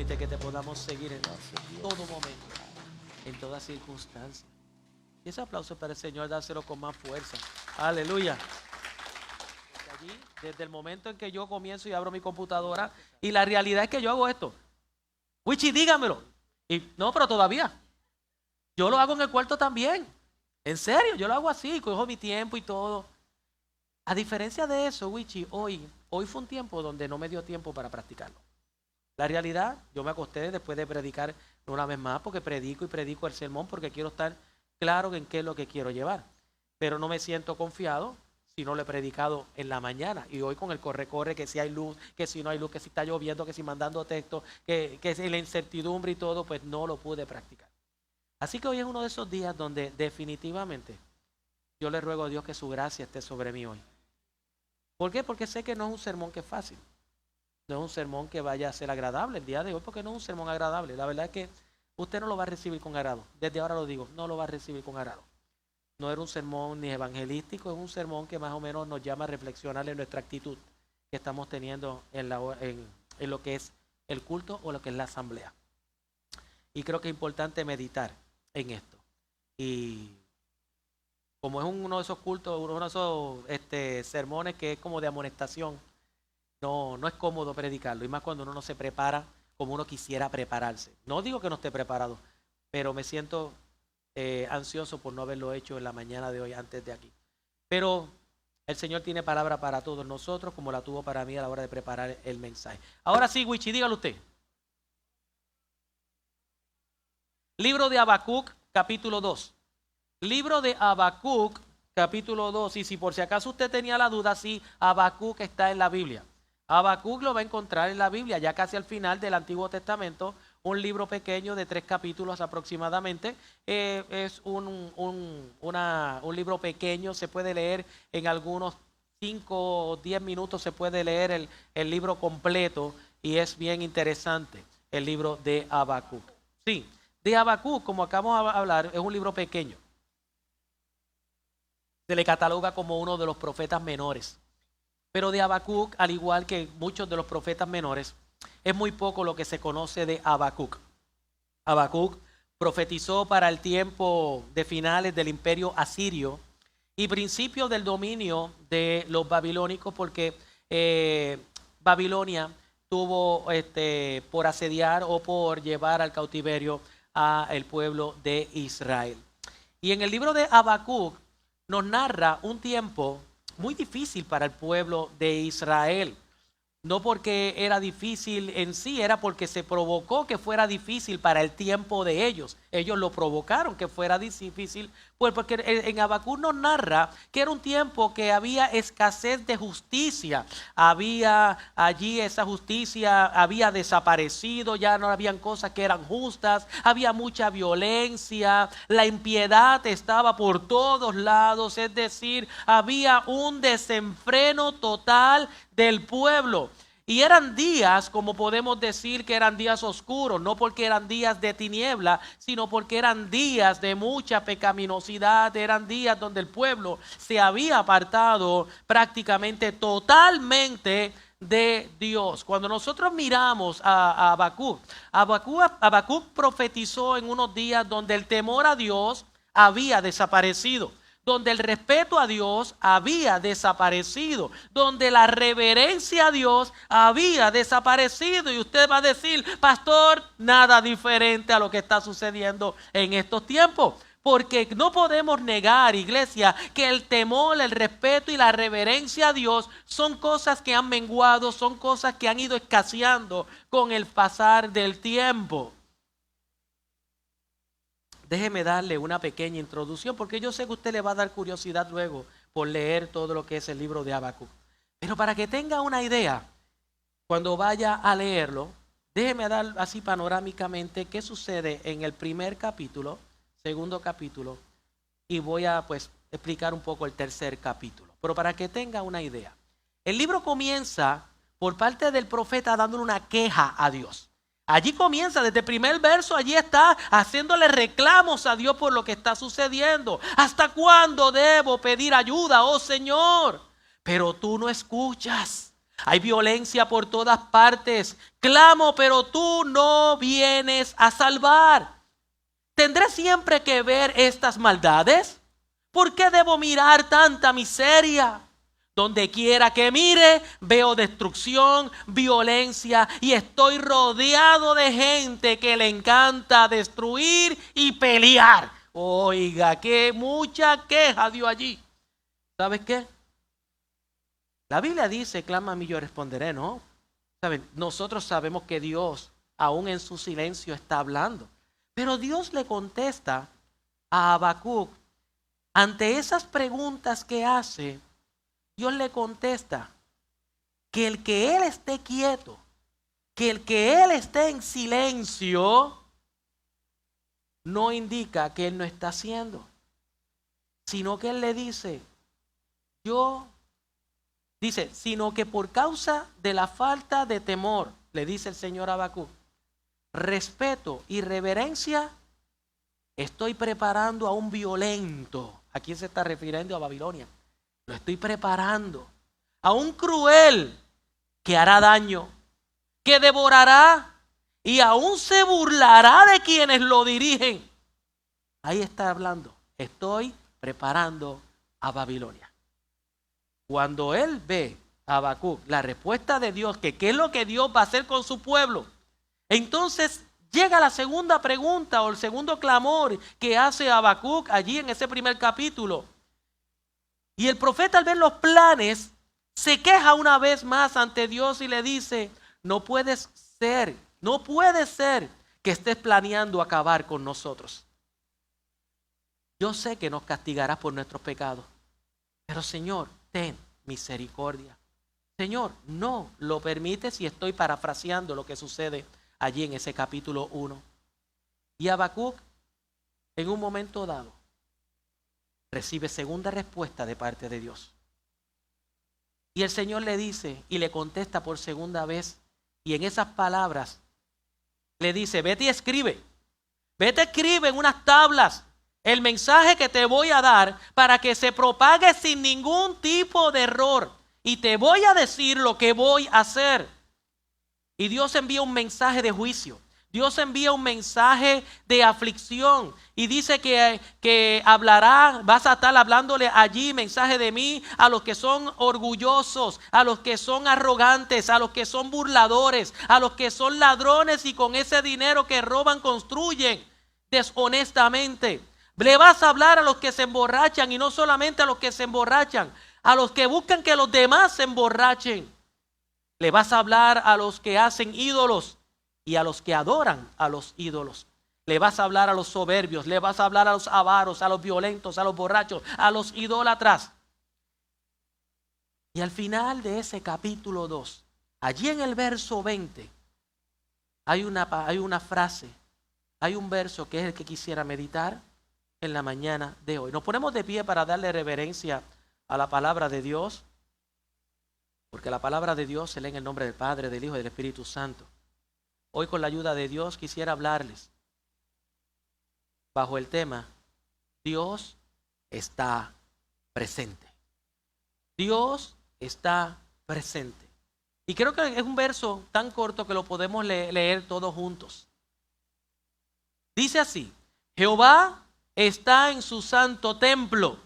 permite que te podamos seguir en todo momento, en toda circunstancia. Y ese aplauso para el Señor, dáselo con más fuerza. Aleluya. Desde allí, desde el momento en que yo comienzo y abro mi computadora, y la realidad es que yo hago esto. Wichi, dígamelo. Y no, pero todavía. Yo lo hago en el cuarto también. En serio, yo lo hago así, cojo mi tiempo y todo. A diferencia de eso, Wichi, hoy fue un tiempo donde no me dio tiempo para practicarlo. La realidad, yo me acosté después de predicar una vez más, porque predico y predico el sermón, porque quiero estar claro en qué es lo que quiero llevar. Pero no me siento confiado si no lo he predicado en la mañana. Y hoy con el corre, que si hay luz, que si no hay luz, que si está lloviendo, que si mandando texto, que si la incertidumbre y todo, pues no lo pude practicar. Así que hoy es uno de esos días donde definitivamente yo le ruego a Dios que su gracia esté sobre mí hoy. ¿Por qué? Porque sé que no es un sermón que es fácil. No es un sermón que vaya a ser agradable el día de hoy, porque no es un sermón agradable. La verdad es que usted no lo va a recibir con agrado. Desde ahora lo digo, no lo va a recibir con agrado. No era un sermón ni evangelístico, es un sermón que más o menos nos llama a reflexionar en nuestra actitud que estamos teniendo en lo que es el culto o lo que es la asamblea. Y creo que es importante meditar en esto. Y como es uno de esos cultos, uno de esos sermones que es como de amonestación, no es cómodo predicarlo, y más cuando uno no se prepara como uno quisiera prepararse. No digo que no esté preparado, pero me siento ansioso por no haberlo hecho en la mañana de hoy antes de aquí. Pero el Señor tiene palabra para todos nosotros, como la tuvo para mí a la hora de preparar el mensaje. Ahora sí, Wichi, dígalo usted. Libro de Habacuc, capítulo 2. Libro de Habacuc, capítulo 2. Y si por si acaso usted tenía la duda, sí, Habacuc está en la Biblia. Habacuc lo va a encontrar en la Biblia, ya casi al final del Antiguo Testamento, un libro pequeño de 3 capítulos aproximadamente. Es un libro pequeño, se puede leer en algunos 5 o 10 minutos, se puede leer el libro completo, y es bien interesante el libro de Habacuc. Sí, de Habacuc, como acabamos de hablar, es un libro pequeño. Se le cataloga como uno de los profetas menores. Pero de Habacuc, al igual que muchos de los profetas menores, es muy poco lo que se conoce de Habacuc. Habacuc profetizó para el tiempo de finales del imperio asirio y principios del dominio de los babilónicos, porque Babilonia tuvo por asediar o por llevar al cautiverio al pueblo de Israel. Y en el libro de Habacuc nos narra un tiempo muy difícil para el pueblo de Israel. No porque era difícil en sí, era porque se provocó que fuera difícil para el tiempo de ellos. Ellos lo provocaron que fuera difícil, pues porque en Habacuc nos narra que era un tiempo que había escasez de justicia. Había allí esa justicia, había desaparecido, ya no habían cosas que eran justas, había mucha violencia, la impiedad estaba por todos lados, es decir, había un desenfreno total del pueblo. Y eran días, como podemos decir que eran días oscuros, no porque eran días de tiniebla, sino porque eran días de mucha pecaminosidad, eran días donde el pueblo se había apartado prácticamente totalmente de Dios. Cuando nosotros miramos a Habacuc profetizó en unos días donde el temor a Dios había desaparecido, donde el respeto a Dios había desaparecido, donde la reverencia a Dios había desaparecido. Y usted va a decir, pastor, nada diferente a lo que está sucediendo en estos tiempos. Porque no podemos negar, iglesia, que el temor, el respeto y la reverencia a Dios son cosas que han menguado, son cosas que han ido escaseando con el pasar del tiempo. Déjeme darle una pequeña introducción, porque yo sé que a usted le va a dar curiosidad luego por leer todo lo que es el libro de Habacuc. Pero para que tenga una idea, cuando vaya a leerlo, déjeme dar así panorámicamente qué sucede en el primer capítulo, segundo capítulo, y voy a explicar un poco el tercer capítulo. Pero para que tenga una idea, el libro comienza por parte del profeta dándole una queja a Dios. Allí comienza, desde el primer verso, allí está haciéndole reclamos a Dios por lo que está sucediendo. ¿Hasta cuándo debo pedir ayuda, oh Señor? Pero tú no escuchas. Hay violencia por todas partes. Clamo, pero tú no vienes a salvar. ¿Tendré siempre que ver estas maldades? ¿Por qué debo mirar tanta miseria? Donde quiera que mire, veo destrucción, violencia y estoy rodeado de gente que le encanta destruir y pelear. Oiga, que mucha queja dio allí. ¿Sabes qué? La Biblia dice, clama a mí, yo responderé, ¿no? ¿Saben? Nosotros sabemos que Dios, aún en su silencio, está hablando. Pero Dios le contesta a Habacuc ante esas preguntas que hace. Dios le contesta que el que él esté quieto, que el que él esté en silencio, no indica que él no está haciendo, sino que él le dice, sino que por causa de la falta de temor, le dice el Señor a Habacuc, respeto y reverencia, estoy preparando a un violento. ¿A quién se está refiriendo? A Babilonia. Lo estoy preparando a un cruel que hará daño, que devorará y aún se burlará de quienes lo dirigen. Ahí está hablando. Estoy preparando a Babilonia. Cuando él ve a Habacuc la respuesta de Dios, que qué es lo que Dios va a hacer con su pueblo, entonces llega la segunda pregunta o el segundo clamor que hace Habacuc allí en ese primer capítulo. Y el profeta, al ver los planes, se queja una vez más ante Dios y le dice, no puede ser que estés planeando acabar con nosotros. Yo sé que nos castigarás por nuestros pecados, pero Señor, ten misericordia. Señor, no lo permites, y estoy parafraseando lo que sucede allí en ese capítulo 1. Y Habacuc, en un momento dado, recibe segunda respuesta de parte de Dios. Y el Señor le dice y le contesta por segunda vez. Y en esas palabras le dice, vete y escribe. Vete, escribe en unas tablas el mensaje que te voy a dar para que se propague sin ningún tipo de error. Y te voy a decir lo que voy a hacer. Y Dios envía un mensaje de juicio. Dios envía un mensaje de aflicción y dice que hablará, vas a estar hablándole allí mensaje de mí a los que son orgullosos, a los que son arrogantes, a los que son burladores, a los que son ladrones y con ese dinero que roban construyen deshonestamente. Le vas a hablar a los que se emborrachan y no solamente a los que se emborrachan, a los que buscan que los demás se emborrachen. Le vas a hablar a los que hacen ídolos y a los que adoran a los ídolos. Le vas a hablar a los soberbios, le vas a hablar a los avaros, a los violentos, a los borrachos, a los idólatras. Y al final de ese capítulo 2, allí en el verso 20, hay una frase, hay un verso que es el que quisiera meditar en la mañana de hoy. Nos ponemos de pie para darle reverencia a la palabra de Dios, porque la palabra de Dios se lee en el nombre del Padre, del Hijo y del Espíritu Santo. Hoy, con la ayuda de Dios, quisiera hablarles bajo el tema, Dios está presente. Dios está presente. Y creo que es un verso tan corto que lo podemos leer todos juntos. Dice así, Jehová está en su santo templo,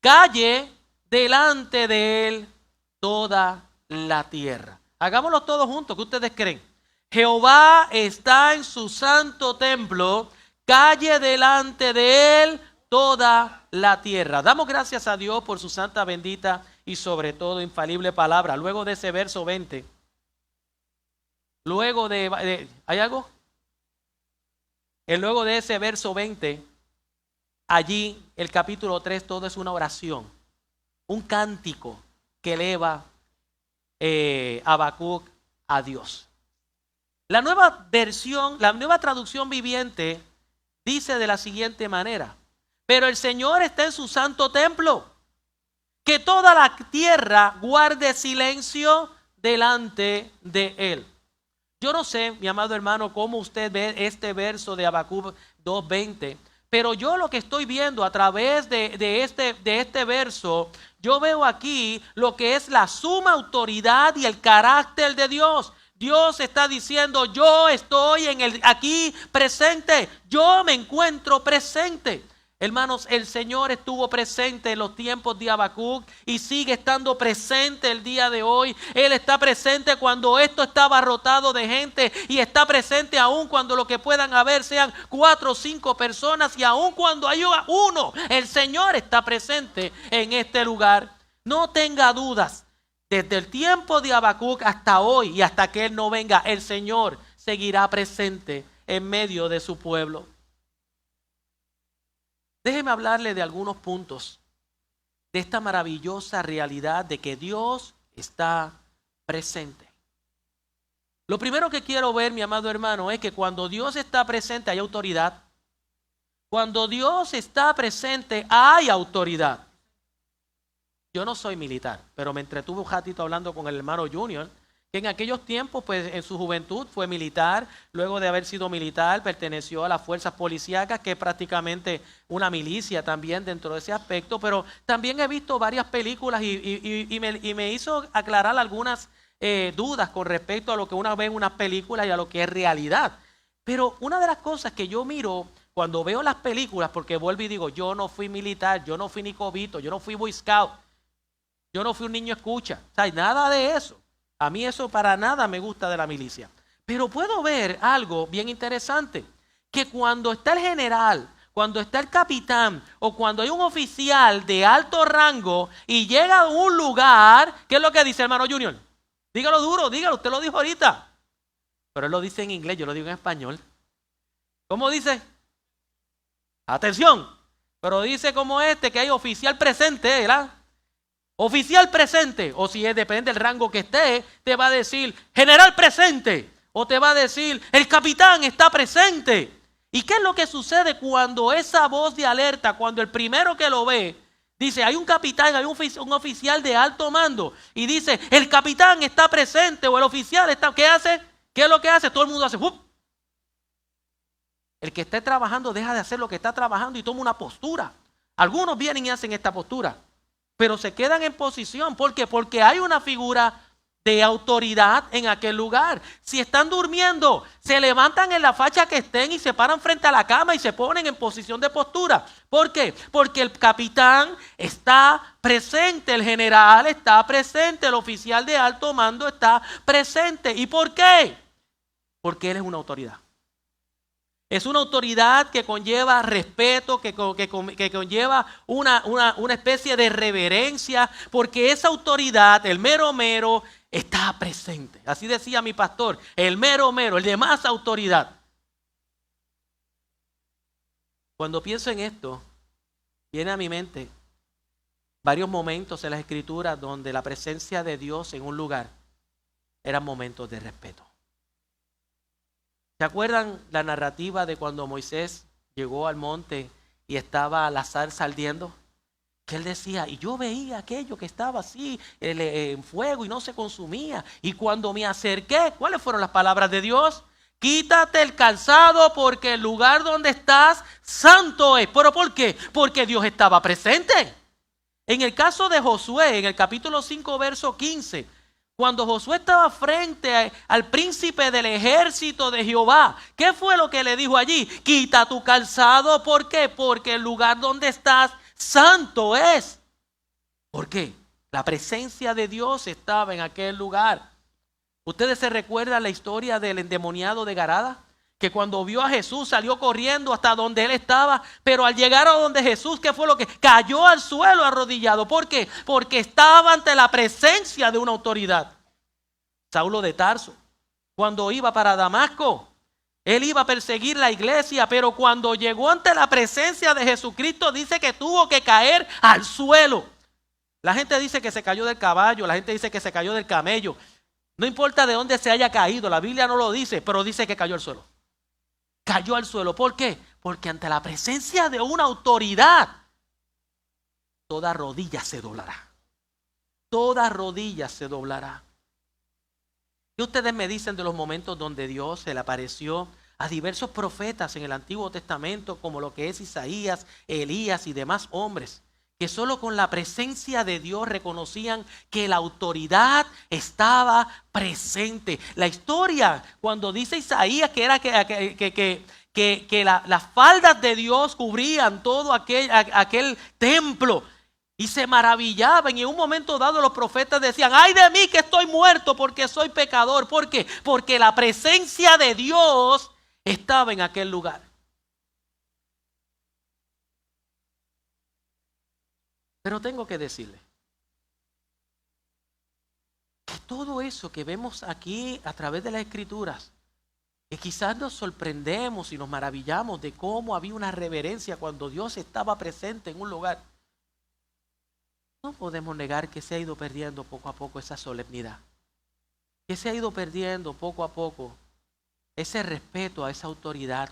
calle delante de él toda la tierra. Hagámoslo todos juntos, ¿qué ustedes creen? Jehová está en su santo templo, calle delante de él toda la tierra. Damos gracias a Dios por su santa, bendita y sobre todo infalible palabra. Luego de ese verso 20, ¿hay algo? Luego de ese verso 20, allí el capítulo 3, todo es una oración, un cántico que eleva Habacuc a Dios. La nueva versión, la nueva traducción viviente dice de la siguiente manera, pero el Señor está en su santo templo, que toda la tierra guarde silencio delante de él. Yo no sé, mi amado hermano, cómo usted ve este verso de Habacuc 2:20, Pero yo lo que estoy viendo a través de este verso, yo veo aquí lo que es la suma autoridad y el carácter de Dios. Dios está diciendo, yo estoy aquí presente, yo me encuentro presente. Hermanos, el Señor estuvo presente en los tiempos de Habacuc y sigue estando presente el día de hoy. Él está presente cuando esto está abarrotado de gente y está presente aún cuando lo que puedan haber sean 4 o 5 personas y aún cuando hay uno. El Señor está presente en este lugar. No tenga dudas, desde el tiempo de Habacuc hasta hoy y hasta que Él no venga, el Señor seguirá presente en medio de su pueblo. Déjeme hablarle de algunos puntos de esta maravillosa realidad de que Dios está presente. Lo primero que quiero ver, mi amado hermano, es que cuando Dios está presente hay autoridad. Cuando Dios está presente hay autoridad. Yo no soy militar, pero me entretuve un ratito hablando con el hermano Junior, que en aquellos tiempos, pues en su juventud fue militar, luego de haber sido militar perteneció a las fuerzas policíacas, que es prácticamente una milicia también dentro de ese aspecto, pero también he visto varias películas y me hizo aclarar algunas dudas con respecto a lo que uno ve en unas películas y a lo que es realidad. Pero una de las cosas que yo miro cuando veo las películas, porque vuelvo y digo, yo no fui militar, yo no fui nicobito, yo no fui boy scout, yo no fui un niño escucha, o sea, nada de eso. A mí eso para nada me gusta de la milicia. Pero puedo ver algo bien interesante, que cuando está el general, cuando está el capitán o cuando hay un oficial de alto rango y llega a un lugar, ¿qué es lo que dice, hermano Junior? Dígalo duro, dígalo, usted lo dijo ahorita. Pero él lo dice en inglés, yo lo digo en español. ¿Cómo dice? Atención. Pero dice como que hay oficial presente, ¿verdad? Oficial presente, o si depende del rango que esté, te va a decir general presente, o te va a decir el capitán está presente. ¿Y qué es lo que sucede cuando esa voz de alerta, cuando el primero que lo ve, dice hay un capitán, hay un oficial de alto mando, y dice el capitán está presente, o el oficial está, ¿qué hace? ¿Qué es lo que hace? Todo el mundo hace ¡up! El que esté trabajando deja de hacer lo que está trabajando y toma una postura. Algunos vienen y hacen esta postura, pero se quedan en posición. ¿Por qué? Porque hay una figura de autoridad en aquel lugar. Si están durmiendo, se levantan en la facha que estén y se paran frente a la cama y se ponen en posición de postura. ¿Por qué? Porque el capitán está presente, el general está presente, el oficial de alto mando está presente. ¿Y por qué? Porque él es una autoridad. Es una autoridad que conlleva respeto, que conlleva una especie de reverencia, porque esa autoridad, el mero mero, está presente. Así decía mi pastor, el mero mero, el de más autoridad. Cuando pienso en esto, viene a mi mente varios momentos en las Escrituras donde la presencia de Dios en un lugar eran momentos de respeto. ¿Se acuerdan la narrativa de cuando Moisés llegó al monte y estaba la zarza ardiendo? Que él decía, y yo veía aquello que estaba así en fuego y no se consumía. Y cuando me acerqué, ¿cuáles fueron las palabras de Dios? Quítate el calzado porque el lugar donde estás santo es. ¿Pero por qué? Porque Dios estaba presente. En el caso de Josué, en el capítulo 5, verso 15, cuando Josué estaba frente al príncipe del ejército de Jehová, ¿qué fue lo que le dijo allí? Quita tu calzado, ¿por qué? Porque el lugar donde estás santo es. ¿Por qué? La presencia de Dios estaba en aquel lugar. ¿Ustedes se recuerdan la historia del endemoniado de Garada? Que cuando vio a Jesús salió corriendo hasta donde él estaba, pero al llegar a donde Jesús, ¿qué fue lo que? Cayó al suelo arrodillado. ¿Por qué? Porque estaba ante la presencia de una autoridad. Saulo de Tarso, cuando iba para Damasco, él iba a perseguir la iglesia, pero cuando llegó ante la presencia de Jesucristo, dice que tuvo que caer al suelo. La gente dice que se cayó del caballo, la gente dice que se cayó del camello. No importa de dónde se haya caído, la Biblia no lo dice, pero dice que cayó al suelo. Cayó al suelo. ¿Por qué? Porque ante la presencia de una autoridad, toda rodilla se doblará. Toda rodilla se doblará. ¿Qué ustedes me dicen de los momentos donde Dios se le apareció a diversos profetas en el Antiguo Testamento, como lo que es Isaías, Elías y demás hombres, que solo con la presencia de Dios reconocían que la autoridad estaba presente. La historia, cuando dice Isaías que era las faldas de Dios cubrían todo aquel templo, y se maravillaban, y en un momento dado los profetas decían: ay de mí que estoy muerto porque soy pecador. ¿Por qué? Porque la presencia de Dios estaba en aquel lugar. Pero tengo que decirle que todo eso que vemos aquí a través de las Escrituras, que quizás nos sorprendemos y nos maravillamos de cómo había una reverencia cuando Dios estaba presente en un lugar, no podemos negar que se ha ido perdiendo poco a poco esa solemnidad, que se ha ido perdiendo poco a poco ese respeto a esa autoridad.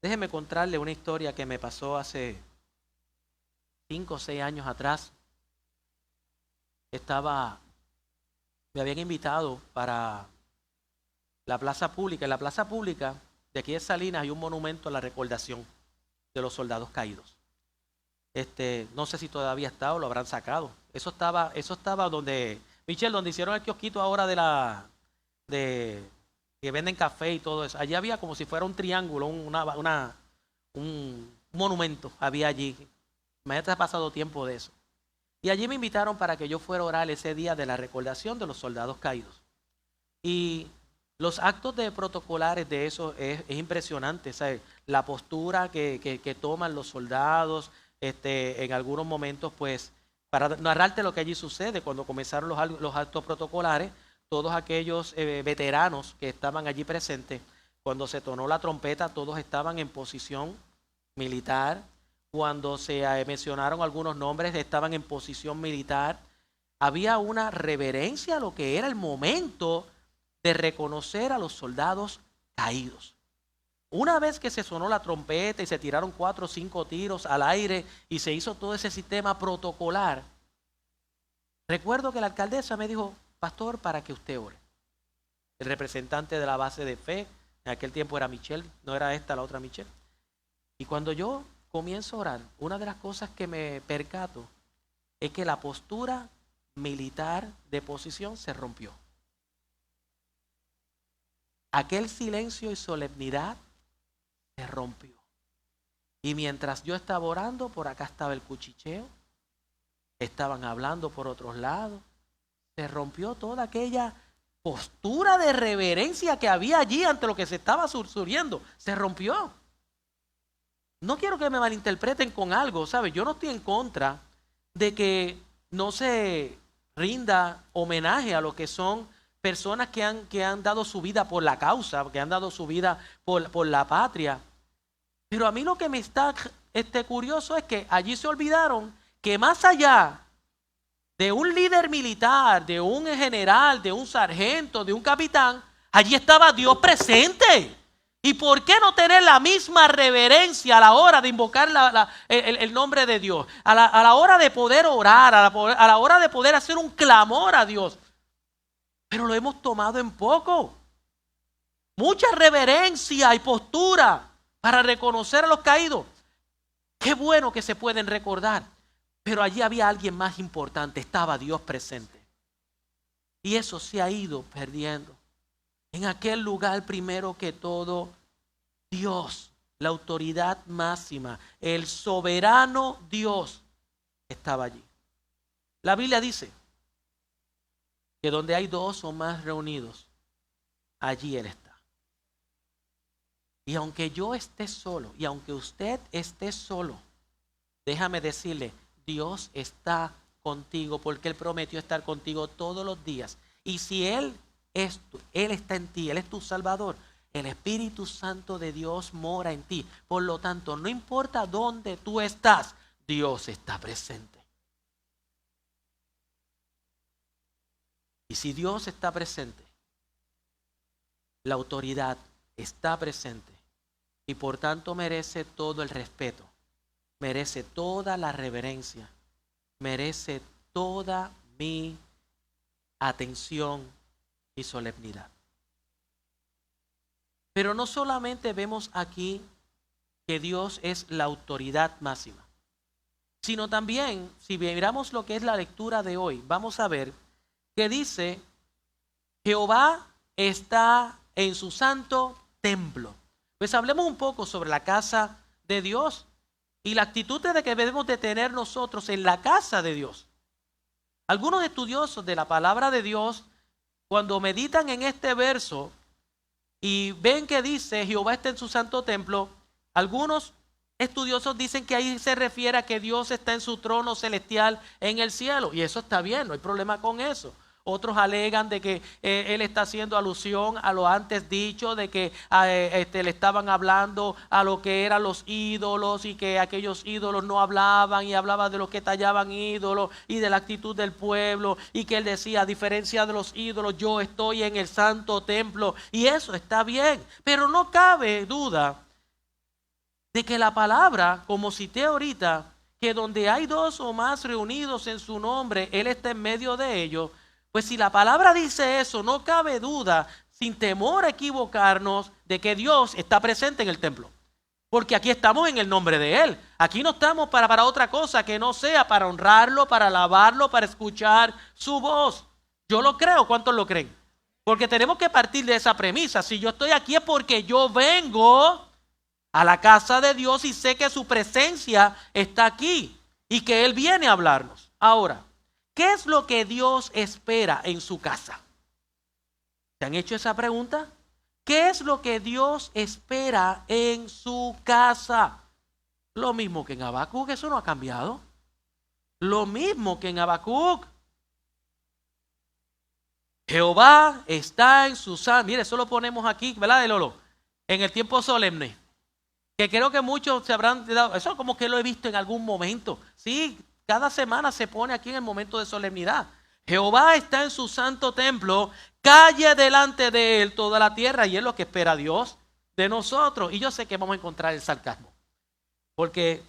Déjeme contarle una historia que me pasó hace 5 o 6 años atrás. Me habían invitado para la plaza pública. En la plaza pública de aquí de Salinas hay un monumento a la recordación de los soldados caídos. No sé si todavía está o lo habrán sacado. Eso estaba donde, Michelle, donde hicieron el kiosquito ahora que venden café y todo eso. Allí había como si fuera un triángulo, un monumento había allí. Imagínate, ha pasado tiempo de eso. Y allí me invitaron para que yo fuera a orar ese día de la recordación de los soldados caídos. Y los actos protocolares de eso es impresionante, ¿sabes? La postura que toman los soldados, en algunos momentos, pues, para narrarte lo que allí sucede, cuando comenzaron los actos protocolares, todos aquellos veteranos que estaban allí presentes, cuando se tonó la trompeta, todos estaban en posición militar. Cuando se mencionaron algunos nombres, estaban en posición militar. Había una reverencia a lo que era el momento de reconocer a los soldados caídos. Una vez que se sonó la trompeta y se tiraron 4 o 5 tiros al aire y se hizo todo ese sistema protocolar, recuerdo que la alcaldesa me dijo: pastor, para que usted ore. El representante de la base de fe, en aquel tiempo era Michelle, no era esta la otra Michelle. Y cuando yo comienzo a orar, una de las cosas que me percato es que la postura militar de posición se rompió. Aquel silencio y solemnidad se rompió. Y mientras yo estaba orando, por acá estaba el cuchicheo, estaban hablando por otros lados. Se rompió toda aquella postura de reverencia que había allí ante lo que se estaba sucediendo. Se rompió. No quiero que me malinterpreten con algo, ¿sabes? Yo no estoy en contra de que no se rinda homenaje a lo que son personas que han dado su vida por la causa, que han dado su vida por la patria. Pero a mí lo que me está curioso es que allí se olvidaron que más allá de un líder militar, de un general, de un sargento, de un capitán, allí estaba Dios presente. ¿Y por qué no tener la misma reverencia a la hora de invocar el nombre de Dios? A la hora de poder orar, a la hora de poder hacer un clamor a Dios. Pero lo hemos tomado en poco. Mucha reverencia y postura para reconocer a los caídos. Qué bueno que se pueden recordar. Pero allí había alguien más importante, estaba Dios presente. Y eso se ha ido perdiendo. En aquel lugar, primero que todo, Dios, la autoridad máxima, el soberano Dios, estaba allí. La Biblia dice que donde hay 2 o más reunidos, allí Él está. Y aunque yo esté solo, y aunque usted esté solo, déjame decirle, Dios está contigo, porque Él prometió estar contigo todos los días. Y si Él está en ti, Él es tu Salvador, el Espíritu Santo de Dios mora en ti. Por lo tanto, no importa dónde tú estás, Dios está presente. Y si Dios está presente, la autoridad está presente y por tanto merece todo el respeto, merece toda la reverencia, merece toda mi atención y solemnidad. Pero no solamente vemos aquí que Dios es la autoridad máxima, sino también, si miramos lo que es la lectura de hoy, vamos a ver que dice, Jehová está en su santo templo. Pues hablemos un poco sobre la casa de Dios y la actitud de que debemos de tener nosotros en la casa de Dios. Algunos estudiosos de la palabra de Dios, cuando meditan en este verso y ven que dice Jehová está en su santo templo, algunos estudiosos dicen que ahí se refiere a que Dios está en su trono celestial en el cielo. Y eso está bien, no hay problema con eso. Otros alegan de que él está haciendo alusión a lo antes dicho, de que le estaban hablando a lo que eran los ídolos y que aquellos ídolos no hablaban y hablaban de los que tallaban ídolos y de la actitud del pueblo y que él decía, a diferencia de los ídolos, yo estoy en el santo templo. Y eso está bien, pero no cabe duda de que la palabra, como cité ahorita, que donde hay dos o más reunidos en su nombre, Él está en medio de ellos. Pues si la palabra dice eso, no cabe duda, sin temor a equivocarnos, de que Dios está presente en el templo. Porque aquí estamos en el nombre de Él. Aquí no estamos para otra cosa que no sea para honrarlo, para alabarlo, para escuchar su voz. Yo lo creo, ¿cuántos lo creen? Porque tenemos que partir de esa premisa. Si yo estoy aquí es porque yo vengo a la casa de Dios y sé que su presencia está aquí y que Él viene a hablarnos. Ahora, ¿qué es lo que Dios espera en su casa? ¿Se han hecho esa pregunta? ¿Qué es lo que Dios espera en su casa? Lo mismo que en Habacuc, eso no ha cambiado. Lo mismo que en Habacuc. Jehová está en su santo. Mire, eso lo ponemos aquí, ¿verdad, de Lolo? En el tiempo solemne. Que creo que muchos se habrán dado, eso como que lo he visto en algún momento. Sí, cada semana se pone aquí en el momento de solemnidad. Jehová está en su santo templo, calle delante de él toda la tierra. Y es lo que espera Dios de nosotros. Y yo sé que vamos a encontrar el sarcasmo. Porque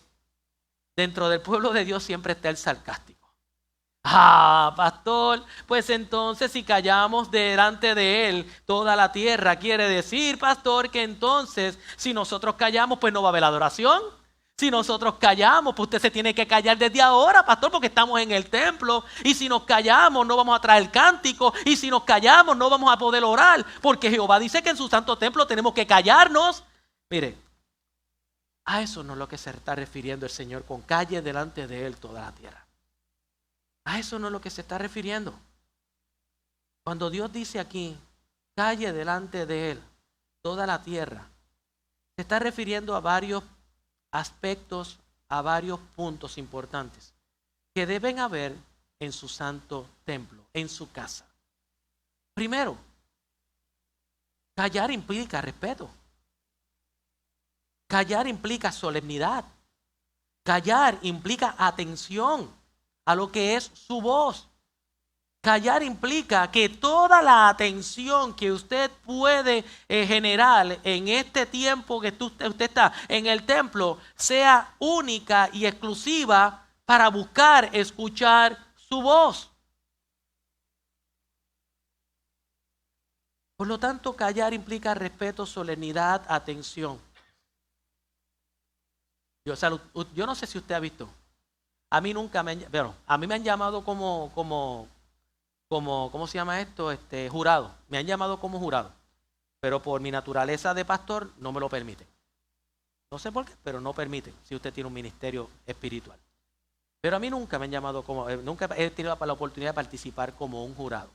dentro del pueblo de Dios siempre está el sarcástico. Ah, pastor, pues entonces si callamos delante de él toda la tierra, quiere decir, pastor, que entonces si nosotros callamos, pues no va a haber adoración. Si nosotros callamos, pues usted se tiene que callar desde ahora, pastor, porque estamos en el templo. Y si nos callamos, no vamos a traer cántico. Y si nos callamos, no vamos a poder orar, porque Jehová dice que en su santo templo tenemos que callarnos. Mire, a eso no es lo que se está refiriendo el Señor con calle delante de él toda la tierra. A eso no es lo que se está refiriendo. Cuando Dios dice aquí, calle delante de él toda la tierra, se está refiriendo a varios aspectos, a varios puntos importantes que deben haber en su santo templo, en su casa. Primero, callar implica respeto. Callar implica solemnidad. Callar implica atención a lo que es su voz. Callar implica que toda la atención que usted puede generar en este tiempo que usted está en el templo sea única y exclusiva para buscar escuchar su voz. Por lo tanto, callar implica respeto, solemnidad, atención. Yo no sé si usted ha visto. A mí nunca a mí me han llamado ¿cómo se llama esto? Jurado. Me han llamado como jurado. Pero por mi naturaleza de pastor no me lo permiten. No sé por qué, pero no permiten si usted tiene un ministerio espiritual. Pero a mí nunca me han llamado nunca he tenido la oportunidad de participar como un jurado.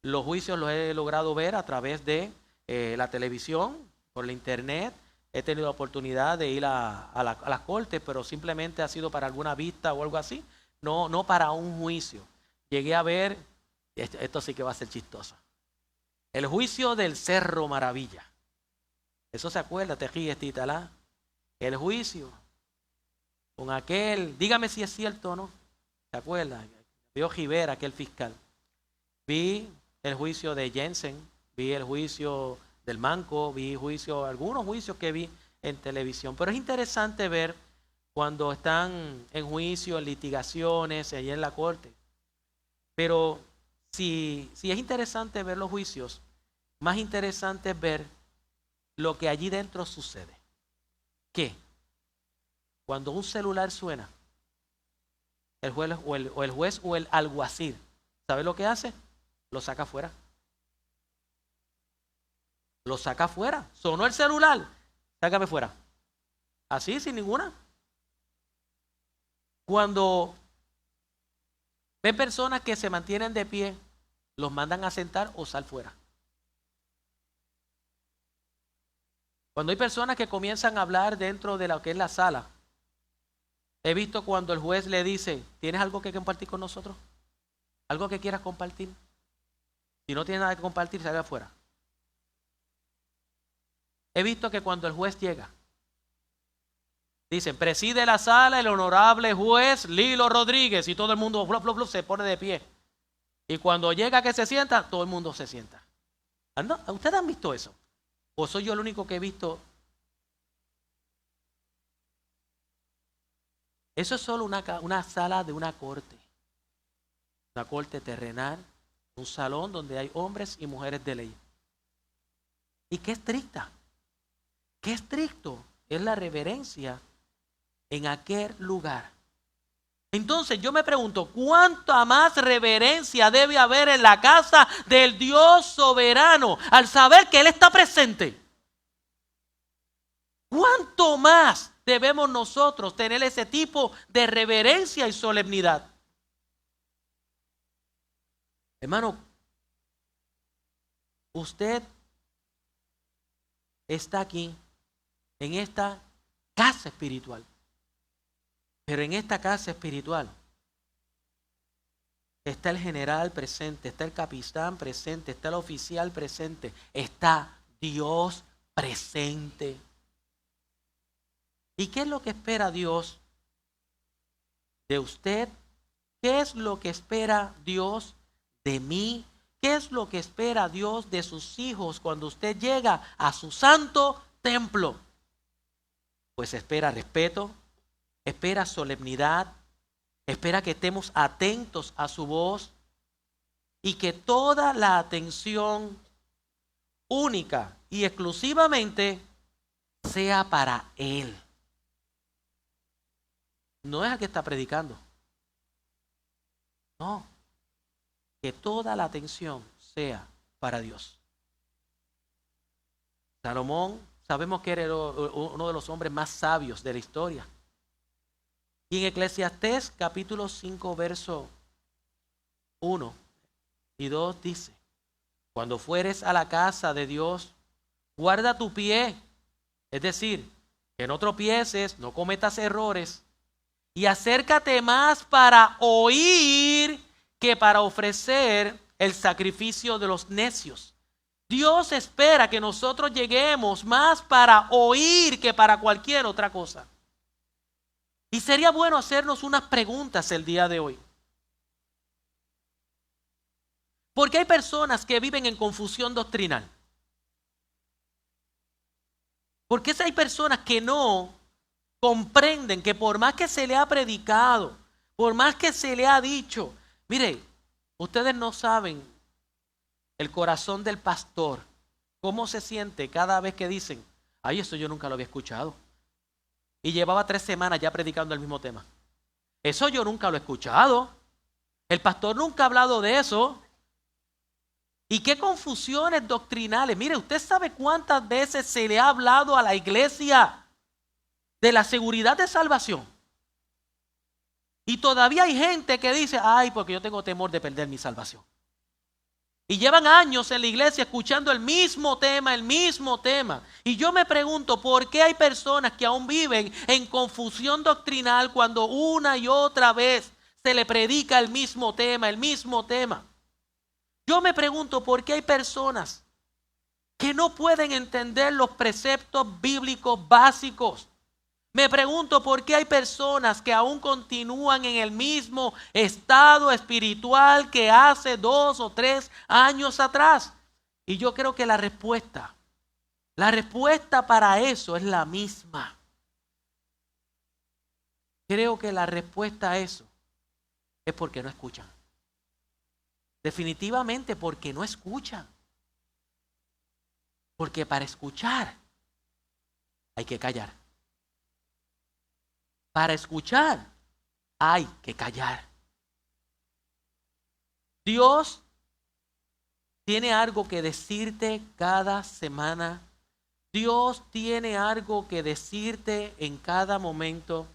Los juicios los he logrado ver a través de la televisión, por la internet. He tenido la oportunidad de ir a las cortes, pero simplemente ha sido para alguna vista o algo así, no para un juicio. Llegué a ver, esto sí que va a ser chistoso, el juicio del Cerro Maravilla. Eso se acuerda, te ríes, Titalá. El juicio con aquel, dígame si es cierto o no, ¿se acuerda? Vio Rivera, aquel fiscal. Vi el juicio de Jensen, vi el juicio del Manco, vi algunos juicios que vi en televisión. Pero es interesante ver cuando están en juicio, en litigaciones, allí en la corte. Pero si es interesante ver los juicios, más interesante es ver lo que allí dentro sucede. ¿Qué? Cuando un celular suena, el juez o el alguacil, ¿sabe lo que hace? Lo saca afuera. Lo saca afuera. Sonó el celular, sácame fuera. Así, sin ninguna. Cuando ven personas que se mantienen de pie, los mandan a sentar o sal fuera. Cuando hay personas que comienzan a hablar dentro de lo que es la sala, he visto cuando el juez le dice, ¿tienes algo que compartir con nosotros? ¿Algo que quieras compartir? Si no tienes nada que compartir, salga afuera. He visto que cuando el juez llega, dicen, preside la sala el honorable juez Lilo Rodríguez, y todo el mundo se pone de pie. Y cuando llega que se sienta, todo el mundo se sienta. ¿No? ¿Ustedes han visto eso? ¿O soy yo el único que he visto? Eso es solo una sala de una corte terrenal, un salón donde hay hombres y mujeres de ley. Y qué estricta, qué estricto es la reverencia en aquel lugar. Entonces yo me pregunto, ¿cuánta más reverencia debe haber en la casa del Dios soberano al saber que Él está presente? ¿Cuánto más debemos nosotros tener ese tipo de reverencia y solemnidad? Hermano, usted está aquí en esta casa espiritual. Pero en esta casa espiritual está el general presente, está el capitán presente, está el oficial presente, está Dios presente. ¿Y qué es lo que espera Dios de usted? ¿Qué es lo que espera Dios de mí? ¿Qué es lo que espera Dios de sus hijos cuando usted llega a su santo templo? Pues espera respeto, espera solemnidad, espera que estemos atentos a su voz y que toda la atención única y exclusivamente sea para Él. No es el que está predicando. No, que toda la atención sea para Dios. Salomón, sabemos que era uno de los hombres más sabios de la historia. Y en Eclesiastés capítulo 5 verso 1 y 2 dice, cuando fueres a la casa de Dios, guarda tu pie, es decir, que no tropieces, no cometas errores, y acércate más para oír que para ofrecer el sacrificio de los necios. Dios espera que nosotros lleguemos más para oír que para cualquier otra cosa. Y sería bueno hacernos unas preguntas el día de hoy. Porque hay personas que viven en confusión doctrinal. Porque hay personas que no comprenden que por más que se le ha predicado, por más que se le ha dicho, mire, ustedes no saben el corazón del pastor, cómo se siente cada vez que dicen, ay, eso yo nunca lo había escuchado. Y llevaba 3 semanas ya predicando el mismo tema. Eso yo nunca lo he escuchado. El pastor nunca ha hablado de eso. ¿Y qué confusiones doctrinales? Mire, ¿usted sabe cuántas veces se le ha hablado a la iglesia de la seguridad de salvación? Y todavía hay gente que dice, ay, porque yo tengo temor de perder mi salvación. Y llevan años en la iglesia escuchando el mismo tema. Y yo me pregunto, ¿por qué hay personas que aún viven en confusión doctrinal cuando una y otra vez se le predica el mismo tema? Yo me pregunto, ¿por qué hay personas que no pueden entender los preceptos bíblicos básicos? Me pregunto por qué hay personas que aún continúan en el mismo estado espiritual que hace 2 o 3 años atrás. Y yo creo que la respuesta para eso es la misma. Creo que la respuesta a eso es porque no escuchan. Definitivamente porque no escuchan. Porque para escuchar hay que callar. Para escuchar, hay que callar. Dios tiene algo que decirte cada semana. Dios tiene algo que decirte en cada momento.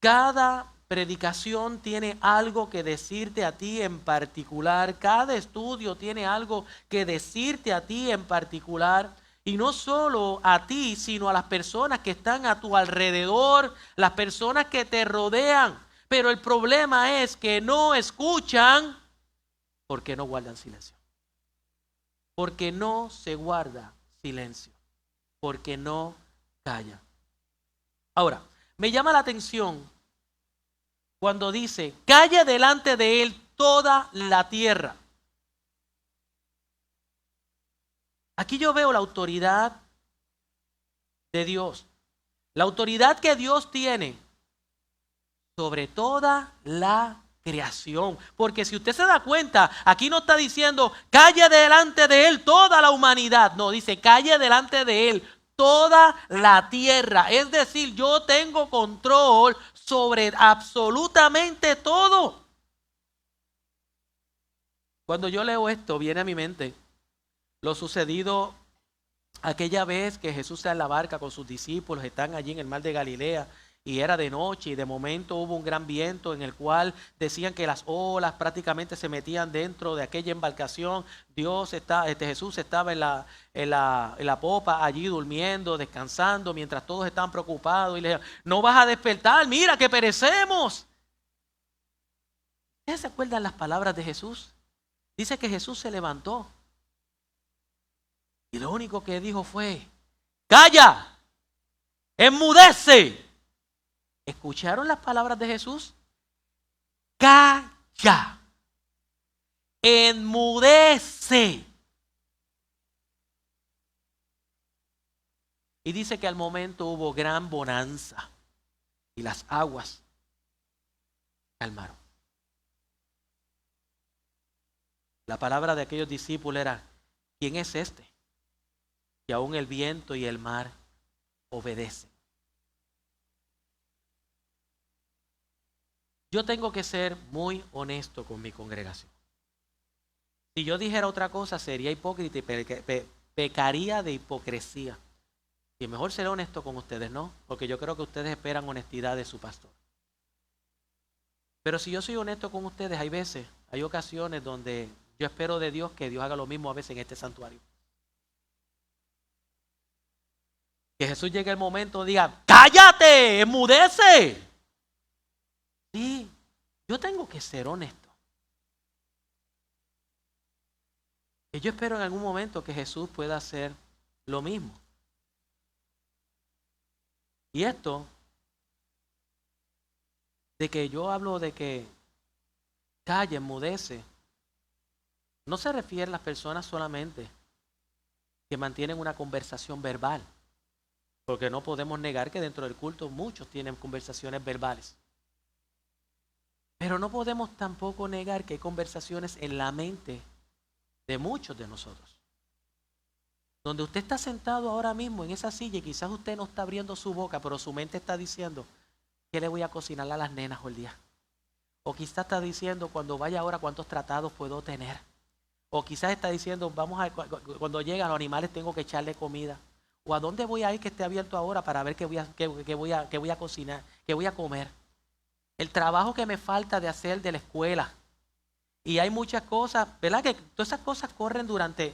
Cada predicación tiene algo que decirte a ti en particular. Cada estudio tiene algo que decirte a ti en particular. Y no solo a ti, sino a las personas que están a tu alrededor, las personas que te rodean. Pero el problema es que no escuchan porque no guardan silencio. Porque no se guarda silencio. Porque no calla. Ahora, me llama la atención cuando dice, calla delante de él toda la tierra. Aquí yo veo la autoridad de Dios. La autoridad que Dios tiene sobre toda la creación. Porque si usted se da cuenta, aquí no está diciendo, calle delante de él toda la humanidad. No, dice, calle delante de él toda la tierra. Es decir, yo tengo control sobre absolutamente todo. Cuando yo leo esto, viene a mi mente lo sucedido aquella vez que Jesús está en la barca con sus discípulos, están allí en el mar de Galilea y era de noche y de momento hubo un gran viento en el cual decían que las olas prácticamente se metían dentro de aquella embarcación. Jesús estaba en la popa allí durmiendo, descansando, mientras todos estaban preocupados y le decían, no vas a despertar, mira que perecemos. ¿Ustedes se acuerdan las palabras de Jesús? Dice que Jesús se levantó. Y lo único que dijo fue, calla, enmudece. ¿Escucharon las palabras de Jesús? Calla, enmudece. Y dice que al momento hubo gran bonanza y las aguas calmaron. La palabra de aquellos discípulos era, ¿quién es este? Que aún el viento y el mar obedecen. Yo tengo que ser muy honesto con mi congregación. Si yo dijera otra cosa sería hipócrita y pecaría de hipocresía. Y mejor ser honesto con ustedes, ¿no? Porque yo creo que ustedes esperan honestidad de su pastor. Pero si yo soy honesto con ustedes, hay ocasiones donde yo espero de Dios que Dios haga lo mismo a veces en este santuario. Que Jesús llegue el momento y diga, cállate, enmudece. Sí, yo tengo que ser honesto. Y yo espero en algún momento que Jesús pueda hacer lo mismo. Y esto, de que yo hablo de que calle, enmudece, no se refiere a las personas solamente que mantienen una conversación verbal. Porque no podemos negar que dentro del culto muchos tienen conversaciones verbales. Pero no podemos tampoco negar que hay conversaciones en la mente de muchos de nosotros. Donde usted está sentado ahora mismo en esa silla y quizás usted no está abriendo su boca, pero su mente está diciendo, ¿qué le voy a cocinar a las nenas hoy día? O quizás está diciendo, cuando vaya ahora, ¿cuántos tratados puedo tener? O quizás está diciendo, cuando llegan los animales tengo que echarle comida. O a dónde voy a ir que esté abierto ahora para ver qué voy a cocinar, qué voy a comer. El trabajo que me falta de hacer de la escuela. Y hay muchas cosas, ¿verdad? Que todas esas cosas corren durante...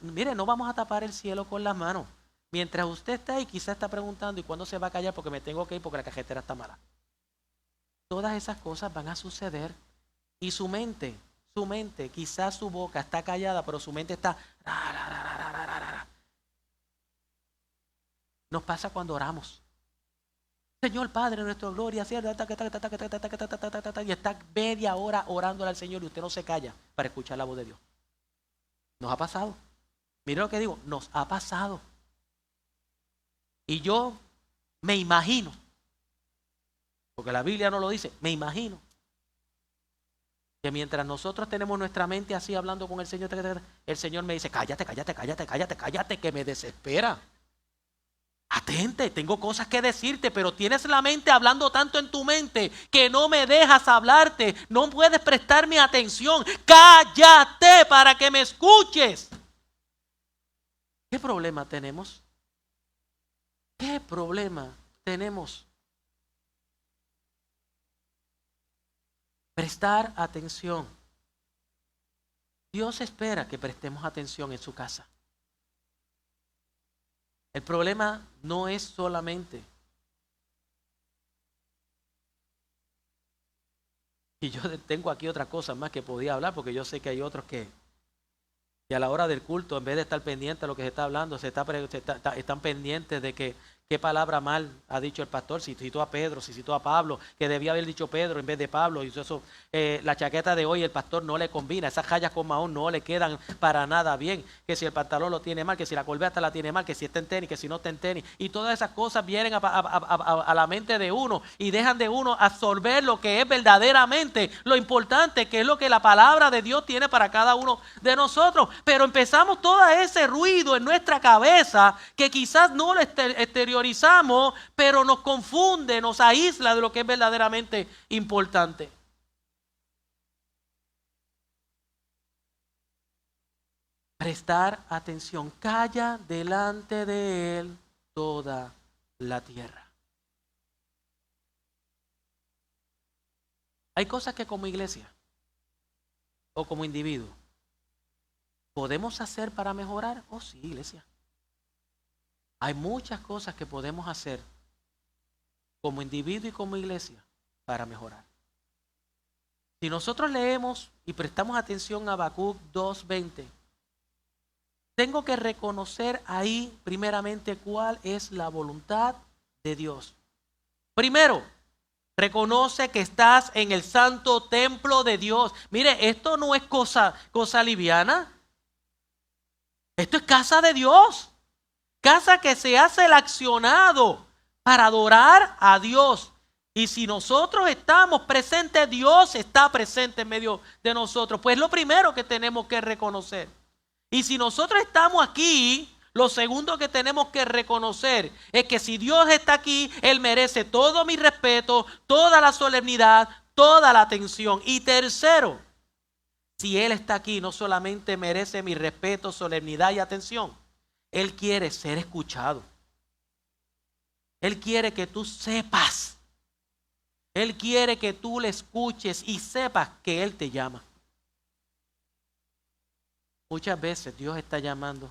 Mire, no vamos a tapar el cielo con las manos. Mientras usted está ahí, quizás está preguntando, ¿y cuándo se va a callar? Porque me tengo que ir porque la cajetera está mala. Todas esas cosas van a suceder. Y su mente, quizás su boca está callada, pero su mente está... Nos pasa cuando oramos. Señor Padre, nuestra gloria, y está media hora orándole al Señor y usted no se calla para escuchar la voz de Dios. Nos ha pasado. Mire lo que digo, nos ha pasado. Y yo me imagino, porque la Biblia no lo dice, me imagino que mientras nosotros tenemos nuestra mente así hablando con el Señor me dice, cállate, que me desespera. Atente, tengo cosas que decirte, pero tienes la mente hablando tanto en tu mente que no me dejas hablarte, no puedes prestarme atención. Cállate para que me escuches. ¿Qué problema tenemos? ¿Qué problema tenemos? Prestar atención. Dios espera que prestemos atención en su casa. El problema no es solamente, y yo tengo aquí otra cosa más que podía hablar, porque yo sé que hay otros que a la hora del culto, en vez de estar pendientes de lo que se está hablando, están pendientes de qué palabra mal ha dicho el pastor, si citó a Pedro, si citó a Pablo, que debía haber dicho Pedro en vez de Pablo. Y eso, la chaqueta de hoy el pastor no le combina, esas rayas con mahón no le quedan para nada bien, que si el pantalón lo tiene mal, que si la corbata la tiene mal, que si está en tenis, que si no está en tenis, y todas esas cosas vienen a la mente de uno y dejan de uno absorber lo que es verdaderamente lo importante, que es lo que la palabra de Dios tiene para cada uno de nosotros. Pero empezamos todo ese ruido en nuestra cabeza que quizás no lo exteriorizamos, pero nos confunde, nos aísla de lo que es verdaderamente importante. Prestar atención. Calla delante de Él toda la tierra. Hay cosas que como iglesia o como individuo podemos hacer para mejorar. Oh, sí, iglesia. Hay muchas cosas que podemos hacer como individuo y como iglesia para mejorar. Si nosotros leemos y prestamos atención a Habacuc 2:20, tengo que reconocer ahí primeramente cuál es la voluntad de Dios. Primero, reconoce que estás en el santo templo de Dios. Mire, esto no es cosa liviana. Esto es casa de Dios. Casa que se ha seleccionado para adorar a Dios. Y si nosotros estamos presentes, Dios está presente en medio de nosotros. Pues lo primero que tenemos que reconocer. Y si nosotros estamos aquí, lo segundo que tenemos que reconocer es que si Dios está aquí, Él merece todo mi respeto, toda la solemnidad, toda la atención. Y tercero, si Él está aquí, no solamente merece mi respeto, solemnidad y atención, Él quiere ser escuchado. Él quiere que tú sepas. Él quiere que tú le escuches y sepas que Él te llama. Muchas veces Dios está llamando.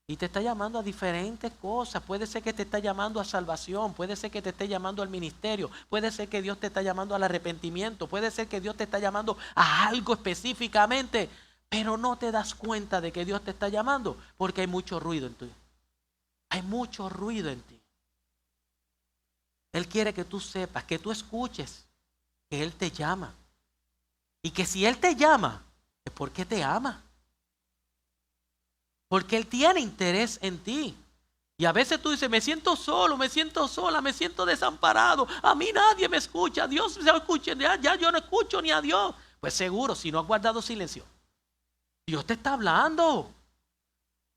Y te está llamando a diferentes cosas. Puede ser que te está llamando a salvación. Puede ser que te esté llamando al ministerio. Puede ser que Dios te está llamando al arrepentimiento. Puede ser que Dios te está llamando a algo específicamente. Pero no te das cuenta de que Dios te está llamando porque hay mucho ruido en ti. Hay mucho ruido en ti. Él quiere que tú sepas, que tú escuches que Él te llama. Y que si Él te llama, es porque te ama. Porque Él tiene interés en ti. Y a veces tú dices, me siento solo, me siento sola, me siento desamparado. A mí nadie me escucha. Dios me escucha. Ya yo no escucho ni a Dios. Pues seguro, si no has guardado silencio, Dios te está hablando.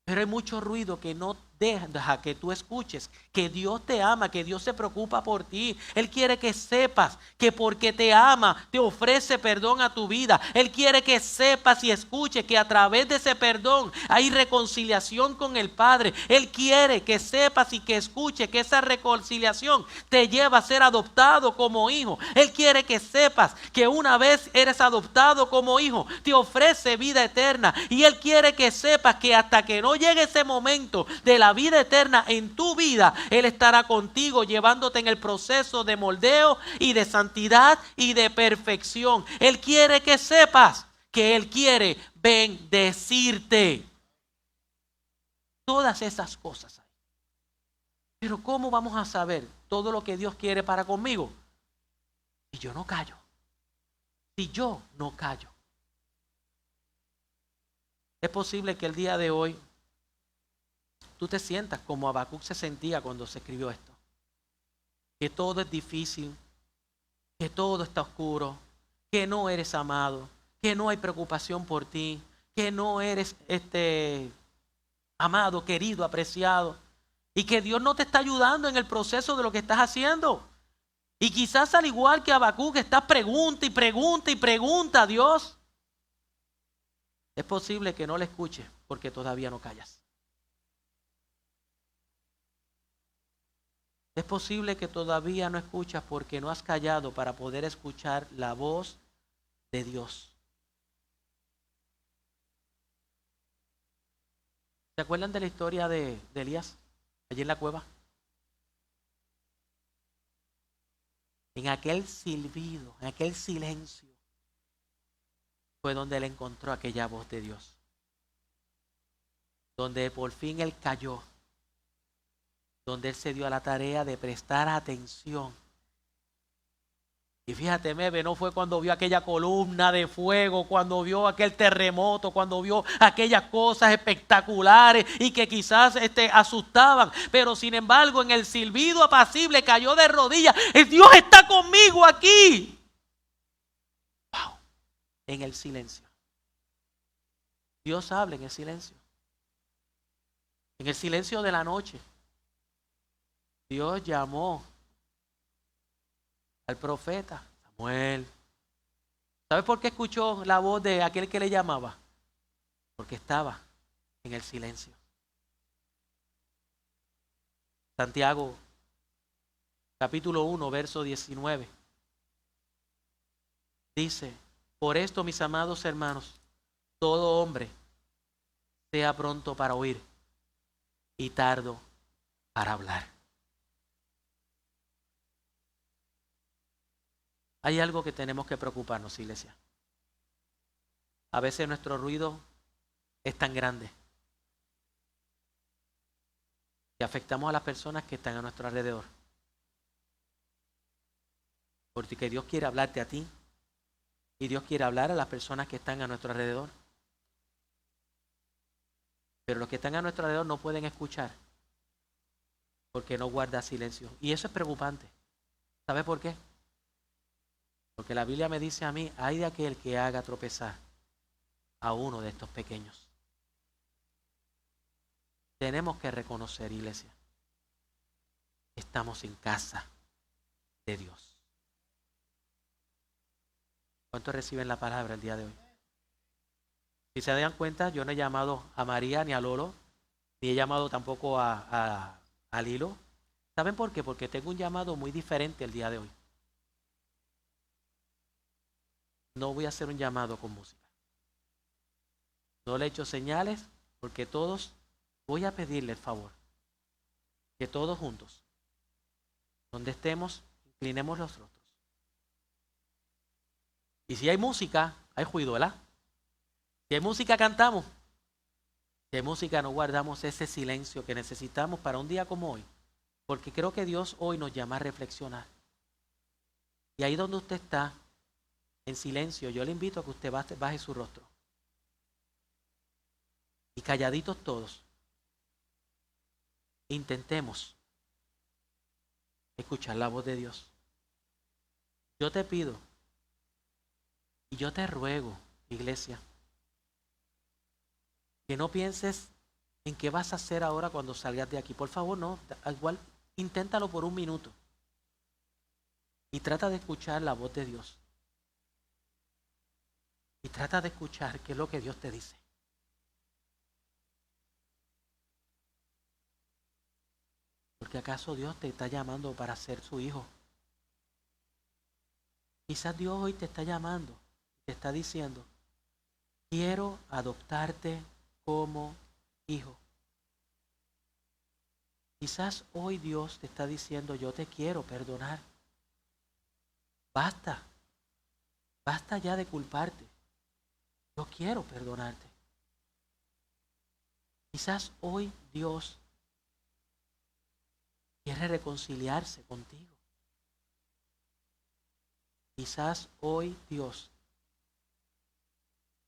Pero hay mucho ruido que no deja que tú escuches que Dios te ama, que Dios se preocupa por ti. Él quiere que sepas que porque te ama, te ofrece perdón a tu vida. Él quiere que sepas y escuches que a través de ese perdón hay reconciliación con el Padre. Él quiere que sepas y que escuches que esa reconciliación te lleva a ser adoptado como hijo. Él quiere que sepas que una vez eres adoptado como hijo, te ofrece vida eterna. Y Él quiere que sepas que hasta que no llegue ese momento de la vida eterna en tu vida, Él estará contigo llevándote en el proceso de moldeo y de santidad y de perfección. Él quiere que sepas que Él quiere bendecirte. Todas esas cosas. Pero ¿cómo vamos a saber todo lo que Dios quiere para conmigo? Si yo no callo. Si yo no callo. Es posible que el día de hoy tú te sientas como Habacuc se sentía cuando se escribió esto. Que todo es difícil, que todo está oscuro, que no eres amado, que no hay preocupación por ti, que no eres amado, querido, apreciado. y que Dios no te está ayudando en el proceso de lo que estás haciendo. Y quizás al igual que Habacuc, estás pregunta y pregunta y pregunta a Dios. Es posible que no le escuches porque todavía no callas. Es posible que todavía no escuchas porque no has callado para poder escuchar la voz de Dios. ¿Se acuerdan de la historia de Elías allí en la cueva? En aquel silbido, en aquel silencio, fue donde él encontró aquella voz de Dios. Donde por fin él cayó. Donde él se dio a la tarea de prestar atención. Y fíjate, Mebe, no fue cuando vio aquella columna de fuego, cuando vio aquel terremoto, cuando vio aquellas cosas espectaculares y que quizás asustaban. Pero sin embargo, en el silbido apacible cayó de rodillas. El Dios está conmigo aquí. Wow. En el silencio. Dios habla en el silencio. En el silencio de la noche. Dios llamó al profeta Samuel. ¿Sabes por qué escuchó la voz de aquel que le llamaba? Porque estaba en el silencio. Santiago, capítulo 1, verso 19. Dice, por esto, mis amados hermanos, todo hombre sea pronto para oír y tardo para hablar. Hay algo que tenemos que preocuparnos, iglesia. A veces nuestro ruido es tan grande que afectamos a las personas que están a nuestro alrededor. Porque Dios quiere hablarte a ti y Dios quiere hablar a las personas que están a nuestro alrededor. Pero los que están a nuestro alrededor no pueden escuchar porque no guarda silencio. Y eso es preocupante. ¿Sabe por qué? Porque la Biblia me dice a mí, hay de aquel que haga tropezar a uno de estos pequeños. Tenemos que reconocer, iglesia, estamos en casa de Dios. ¿Cuántos reciben la palabra el día de hoy? Si se dan cuenta, yo no he llamado a María ni a Lolo, ni he llamado tampoco a Lilo. ¿Saben por qué? Porque tengo un llamado muy diferente el día de hoy. No voy a hacer un llamado con música. No le he hecho señales porque todos voy a pedirle el favor que todos juntos, donde estemos, inclinemos los rostros. Y si hay música, hay ruido, ¿verdad? Si hay música, cantamos. Si hay música, no guardamos ese silencio que necesitamos para un día como hoy. Porque creo que Dios hoy nos llama a reflexionar. Y ahí donde usted está, en silencio, yo le invito a que usted baje su rostro. Y calladitos todos, intentemos escuchar la voz de Dios. Yo te pido y yo te ruego, iglesia, que no pienses en qué vas a hacer ahora cuando salgas de aquí. Por favor, no, igual inténtalo por un minuto y trata de escuchar la voz de Dios. Y trata de escuchar qué es lo que Dios te dice. Porque acaso Dios te está llamando para ser su hijo. Quizás Dios hoy te está llamando, te está diciendo, quiero adoptarte como hijo. Quizás hoy Dios te está diciendo, yo te quiero perdonar. Basta, basta ya de culparte. Yo quiero perdonarte. Quizás hoy Dios quiere reconciliarse contigo. Quizás hoy Dios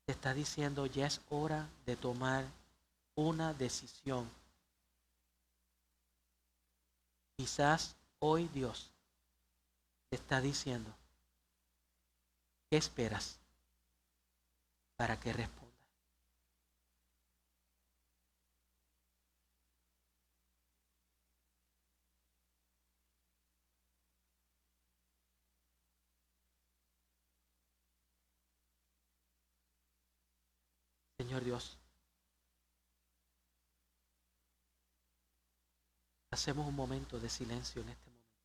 te está diciendo, ya es hora de tomar una decisión. Quizás hoy Dios te está diciendo, ¿qué esperas para que responda? . Señor Dios, hacemos un momento de silencio en este momento,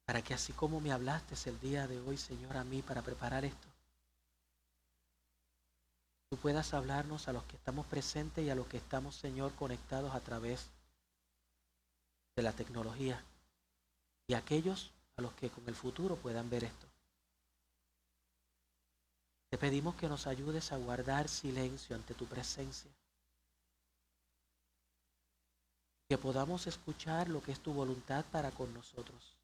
para que así como me hablaste el día de hoy, Señor, a mí para preparar esto, tú puedas hablarnos a los que estamos presentes y a los que estamos, Señor, conectados a través de la tecnología, y a aquellos a los que con el futuro puedan ver esto. Te pedimos que nos ayudes a guardar silencio ante tu presencia, que podamos escuchar lo que es tu voluntad para con nosotros.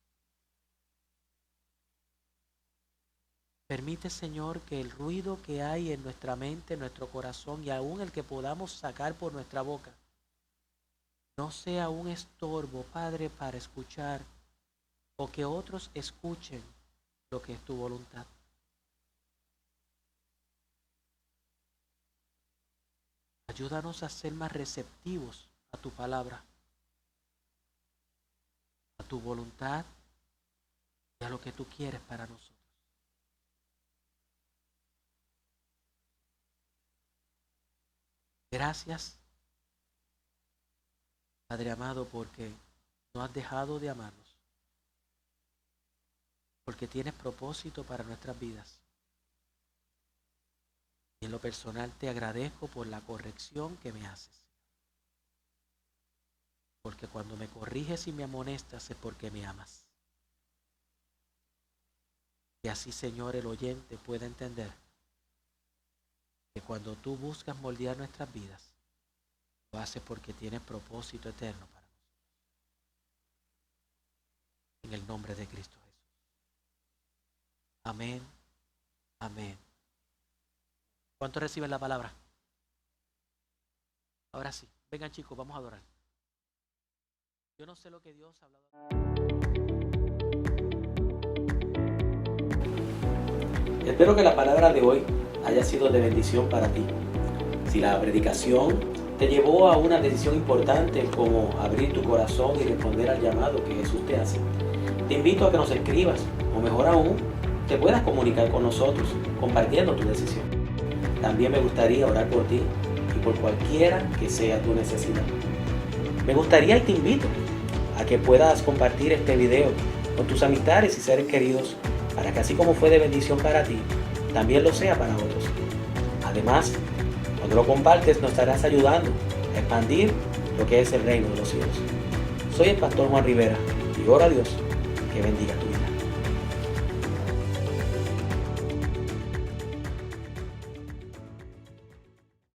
Permite, Señor, que el ruido que hay en nuestra mente, en nuestro corazón y aún el que podamos sacar por nuestra boca, no sea un estorbo, Padre, para escuchar o que otros escuchen lo que es tu voluntad. Ayúdanos a ser más receptivos a tu palabra, a tu voluntad y a lo que tú quieres para nosotros. Gracias, Padre amado, porque no has dejado de amarnos, porque tienes propósito para nuestras vidas. Y en lo personal te agradezco por la corrección que me haces. Porque cuando me corriges y me amonestas es porque me amas. Y así, Señor, el oyente pueda entender que cuando tú buscas moldear nuestras vidas, lo haces porque tienes propósito eterno para nosotros. En el nombre de Cristo Jesús. Amén. Amén. ¿Cuántos reciben la palabra? Ahora sí. Vengan, chicos, vamos a adorar. Yo no sé lo que Dios ha hablado. Espero que la palabra de hoy haya sido de bendición para ti. Si la predicación te llevó a una decisión importante como abrir tu corazón y responder al llamado que Jesús te hace, te invito a que nos escribas o mejor aún, te puedas comunicar con nosotros compartiendo tu decisión. También me gustaría orar por ti y por cualquiera que sea tu necesidad. Me gustaría y te invito a que puedas compartir este video con tus amistades y seres queridos para que así como fue de bendición para ti, también lo sea para otros. Además, cuando lo compartes nos estarás ayudando a expandir lo que es el reino de los cielos. Soy el pastor Juan Rivera y oro a Dios que bendiga tu vida.